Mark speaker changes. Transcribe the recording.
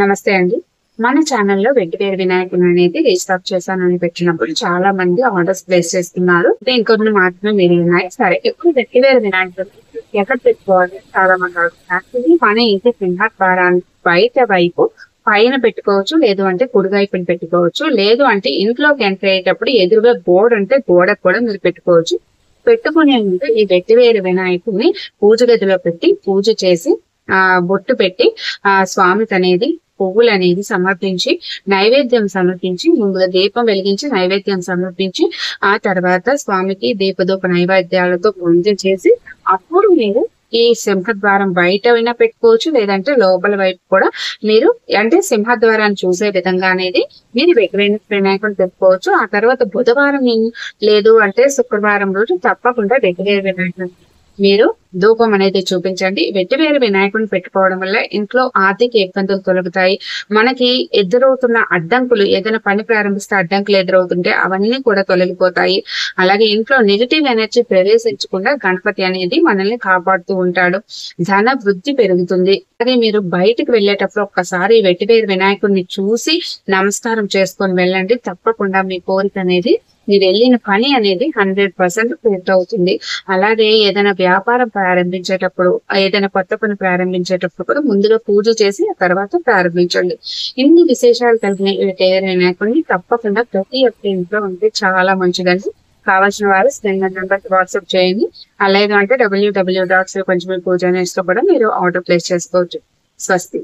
Speaker 1: నమస్తే అండి. మన ఛానల్లో వెంకటేశ్వర వినాయకుని అనేది రీస్టాక్ చేశానని పెట్టినప్పుడు చాలా మంది ఆర్డర్స్ ప్లేస్ చేస్తున్నారు. ఇంకొన్ని మాత్రమే మిగిలినాయి. సరే, ఎక్కువ వెంకటేశ్వర వినాయకుడు ఎక్కడ పెట్టుకోవాలి చాలా మంది అడుగుతున్నారు. ఇది మన ఇంటి సింహద్వారానికి బయట వైపు పైన పెట్టుకోవచ్చు, లేదు అంటే కుడి వైపున పెట్టుకోవచ్చు, లేదు అంటే ఇంట్లోకి ఎంటర్ అయ్యేటప్పుడు ఎదురుగా గోడ ఉంటే గోడకు కూడా మీరు పెట్టుకోవచ్చు. పెట్టుకునే ముందు ఈ వెంకటేశ్వర వినాయకుడిని పూజ గదిలో పెట్టి పూజ చేసి బొట్టు పెట్టి స్వామికి అనేది పువ్వులు అనేది సమర్పించి నైవేద్యం సమర్పించి ముందుగా దీపం వెలిగించి నైవేద్యం సమర్పించి ఆ తర్వాత స్వామికి దీపదూప నైవేద్యాలతో పూజ చేసి అప్పుడు మీరు ఈ సింహద్వారం బయట అయినా పెట్టుకోవచ్చు, లేదంటే లోపల వైపు కూడా మీరు అంటే సింహద్వారాన్ని చూసే విధంగా అనేది మీరు వినాయకుడు పెట్టుకోవచ్చు. ఆ తర్వాత బుధవారం లేదు అంటే శుక్రవారం రోజు తప్పకుండా వినాయకుడు మీరు ధూపం అనేది చూపించండి. వెట్టివేరు వినాయకుడిని పెట్టుకోవడం వల్ల ఇంట్లో ఆర్థిక ఇబ్బందులు తొలగుతాయి. మనకి ఎదురవుతున్న అడ్డంకులు, ఏదైనా పని ప్రారంభిస్తే అడ్డంకులు ఎదురవుతుంటే అవన్నీ కూడా తొలగిపోతాయి. అలాగే ఇంట్లో నెగిటివ్ ఎనర్జీ ప్రవేశించకుండా గణపతి అనేది మనల్ని కాపాడుతూ ఉంటాడు. ధన వృద్ధి పెరుగుతుంది. అలాగే మీరు బయటికి వెళ్ళేటప్పుడు ఒక్కసారి వెట్టివేరు వినాయకుడిని చూసి నమస్కారం చేసుకొని వెళ్ళండి. తప్పకుండా మీ కోరిక అనేది మీరు వెళ్ళిన పని అనేది 100% పూర్తవుతుంది. అలాగే ఏదైనా వ్యాపారం ప్రారంభించేటప్పుడు, ఏదైనా కొత్త పని ప్రారంభించేటప్పుడు కూడా ముందుగా పూజ చేసి ఆ తర్వాత ప్రారంభించండి. ఇన్ని విశేషాలు కలిగిన వినాయకుడిని తప్పకుండా ప్రతి ఒక్క ఇంట్లో ఉంటే చాలా మంచిదండి. కావాల్సిన వారు స్క్రీన్ నెంబర్కి వాట్సాప్ చేయండి. అలాగే అంటే www.శ్రీపంచమి పూజ కూడా మీరు ఆర్డర్ ప్లేస్ చేసుకోవచ్చు. స్వస్తి.